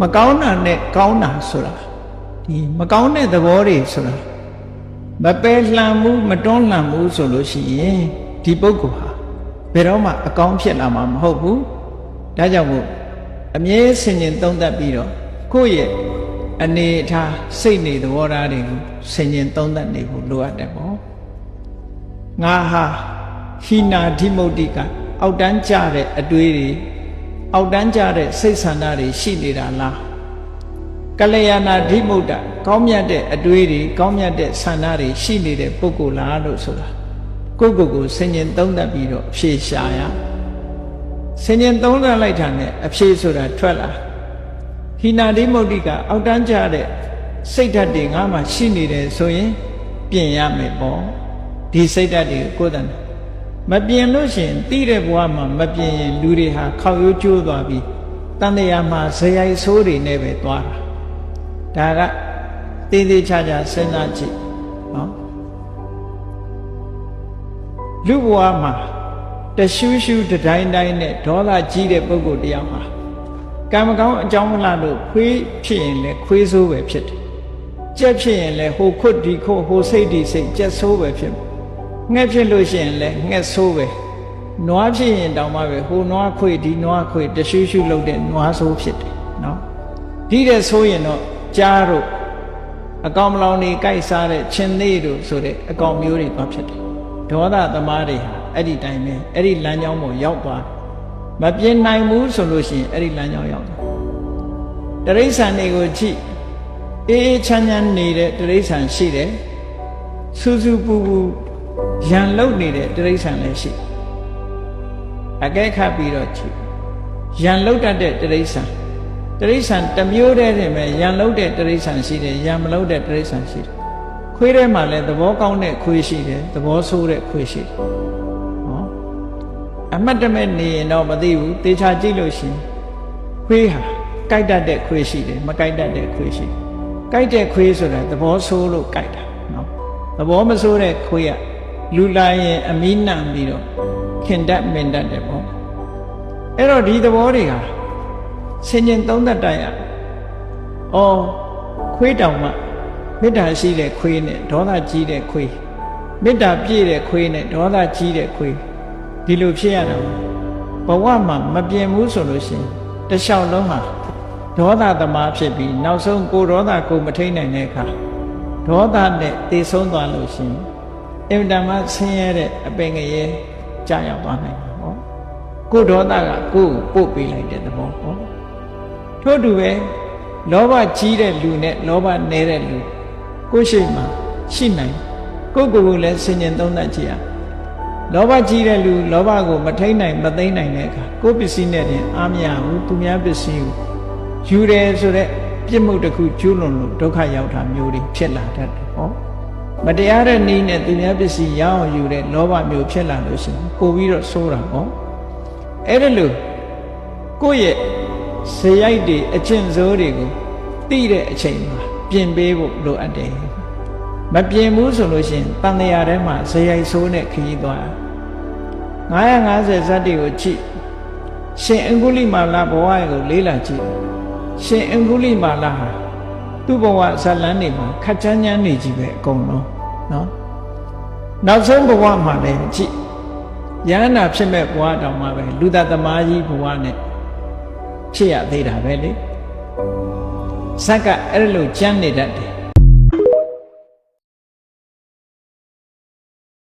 မကောင်းတာနဲ့ကောင်းတာဆိုတာဒီမကောင်းတဲ့သဘောတွေဆိုတာမပယ်လှန်မှုမတွန်းလှန်မှုဆိုလို့ရှိရင်ဒီပုဂ္ဂိုလ်ဟာဘယ်တော့မှအကောင်းဖြစ်လာမှာမဟုတ်ဘူးဒါကြောင့်မို့အမြဲဆင်ခြင်သုံးသပ်ပြီးတော့ကိုယ့်ရဲ့အနေအထားစိတ်နေသဘောထားတွေကိုဆင်ခြင်သုံးသပ်နေဖို့လိုအပ်တယ်ပေါ့ငါဟာဟိနာဓိမုတ်တိကအောက်တန်းကြတဲ့အတွေးတွေအောက်တန်းကြတဲ့စိတ်ဆန္ဒတွေရှိနေတာလားကလျာဏဓိမုတ်တကောင်းမြတ်တဲ့အတွေးတွေကောင်းမြတ်တဲ့ဆန္ဒတွေရှိနေတဲ့ပုဂ္ဂိုလ်လားလို့ဆိုတာကိုယ့်ကိုယ်ဆင်ခြင်သုံးသပ်ပြီးတော့ဖြေရှာရဆင်ခြင်သုံးသပ်လိုက်တာနဲ့အဖြေဆိုတာထွက်လာဟိနာဓိမုတ်တိကအောက်တန်းကြတဲ့စိတ်ဓာတ်တွေငါမှရှိနေတယ်ဆိုရင်ပြင်ရမယ်ပေါ့ဒီစိတ်ဓာတ်တွေကိုယ်တည်းမပြင်လို့ရှိရင်တိတဲ့ဘဝမှာမပြင်ရင်လူတွေဟာခောက်ရိုးကျိုးသွားပြီးတန်တရားမှာဇယိုက်ဆိုးတွေနဲ့ပဲသွားတာဒါကသေးသေးချာချာစဉ်းစားကြည့်နော်လူဘဝမှာတရှူးရှူးတတိုင်းတိုင်းနဲ့ဒေါသကြီးတဲ့ပုဂ္ဂိုလ်တယောက်ဟာကံမကောင်းအကြောင်းမလားလို့ခွေးဖြစ်ရင်လည်းခွေးဆိုးပဲဖြစ်တယ်ကြက်ဖြစ်ရင်လည်းဟိုခွတ်ဒီခုတ်ဟိုစိတ်ဒီစိတ်ကြက်ဆိုးပဲဖြစ်ငှက်ဖြစ်လို့ရှိရင်လည်းငှက်ဆိုးပဲနွားဖြစ်ရင်တောင်မှပဲဟိုနွားခွေဒီနွားခွေတရှူးရှူးလုပ်တဲ့နွားဆိုးဖြစ်တယ်နော်ဒီတဲ့ဆိုရင်တော့ကြားတို့အကောင်မလောင်နေကြိုက်စားတဲ့ချင်းသေးတို့ဆိုတဲ့အကောင်မျိုးတွေသွားဖြစ်တယ်ဒေါသသမားတွေဟာအဲ့ဒီတိုင်းပဲအဲ့ဒီလမ်းကြောင်းပေါ်ရောက်သွားမပြင်းနိုင်ဘူးဆိုလို့ရှိရင်အဲ့ဒီလမ်းကြောင်းရောက်သွားတရိစ္ဆာန်တွေကိုကြည့်အေးအေးချမ်းချမ်းနေတဲ့တရိစ္ဆာန်ရှိတယ်စူးစူးပူပူရန်လုံနေတဲ့တရိစ္ဆာန်လည်းရှိအကဲခတ်ပြီးတော့ကြည့်ရန်လုံတတ်တဲ့တရိစ္ဆာန်တစ်မျိုးတည်းတည်းပဲရန်လုံတဲ့တရိစ္ဆာန်ရှိတယ်ရန်မလုံတဲ့တရိစ္ဆာန်ရှိတယ်ခွေးထဲမှာလည်းသဘောကောင်းတဲ့ခွေးရှိတယ်သဘောဆိုးတဲ့ခွေးရှိတယ်နော်အမှတ်တမဲ့နေရင်တော့မသိဘူးသေချာကြည့်လို့ရှိရင်ခွေးဟာကြိုက်တတ်တဲ့ခွေးရှိတယ်မကြိုက်တတ်တဲ့ခွေးရှိတယ်ကြိုက်တဲ့ခွေးဆိုတာသဘောဆိုးလို့ကြိုက်တာနော်သဘောမဆိုးတဲ့ခွေးကလူလာရင်အမီးနှံပြီးတော့ခင်တတ်မင်တတ်တယ်ပေါ့အဲ့တော့ဒီသဘောတွေဟာဆင်ခြင်သုံးသပ်တိုက်ရအော်ခွေးတောင်မှမေတ္တာရှိတဲ့ခွေးနဲ့ဒေါသကြီးတဲ့ခွေးမေတ္တာပြည့်တဲ့ခွေးနဲ့ဒေါသကြီးတဲ့ခွေးဒီလိုဖြစ်ရတာဘဝမှာမပြင်းဘူးဆိုလို့ရှိရင်တလျှောက်လုံးဟာဒေါသသမားဖြစ်ပြီးနောက်ဆုံးကိုဒေါသကိုမထိန်နိုင်တဲ့အခါဒေါသနဲ့တည်ဆုံးသွားလို့ရှိရင်အင်တန်မှဆင်းရဲတဲ့အပင်ငရဲကြာရောက်သွားနိုင်တာဟောကိုဒေါသကကိုယ်ကိုပို့ပေးလိုက်တဲ့သဘောဟောထို့တူပဲလောဘကြီးတဲ့လူနဲ့လောဘနည်းတဲ့လူကိုယ်ရှိမှရှိနိုင်ကိုယ့်ကိုယ်ကိုလည်းဆင်ခြင်သုံးသပ်ကြည့်ရလောဘကြီးတဲ့လူလောဘကိုမထိန်နိုင်မသိမ့်နိုင်တဲ့အခါကိုယ်ပစ္စည်းနဲ့တင်အားမရဘူးသူများပစ္စည်းကိုယူတယ်ဆိုတဲ့ပြစ်မှုတစ်ခုကျူးလွန်လို့ဒုက္ခရောက်တာမျိုးတွေဖြစ်လာတတ်တယ်ဟောမတရားတဲ့နည်းနဲ့သူများပစ္စည်းရအောင်ယူတဲ့လောဘမျိုးဖြစ်လာလို့ရှိရင်ပို့ပြီးတော့ဆိုးတာဟောအဲ့ဒါလို့ကိုယ့်ရဲ့ဇယိုက်တွေအကျင့်စိုးတွေကိုသိတဲ့အချိန်မှာပြင်ပေးဖို့လိုအပ်တယ်မပြင်ဘူးဆိုလို့ရှိရင်တန်တရားထဲမှာဇယိုက်ဆိုးနဲ့ခရီးသွား950ဇတ်တွေကိုကြည့်ရှင်အင်္ဂုလိမာလဘဝကိုလေးလာကြည့်ရှင်အင်္ဂုလိမာလဟာသူ့ဘဝဇလန်းတွေမှာခက်ချမ်းချမ်းနေကြည့်ပဲအကုန်လုံးနော်နောက်ဆုံးဘဝမှာလည်းကြည့်ယန္နာဖြစ်မဲ့ဘဝတောင်မှပဲလူသားသမားကြီးဘဝနဲ့ဖြစ်ရသေးတာပဲလေဇက်ကအဲ့လိုကြမ်းနေတတ်တယ်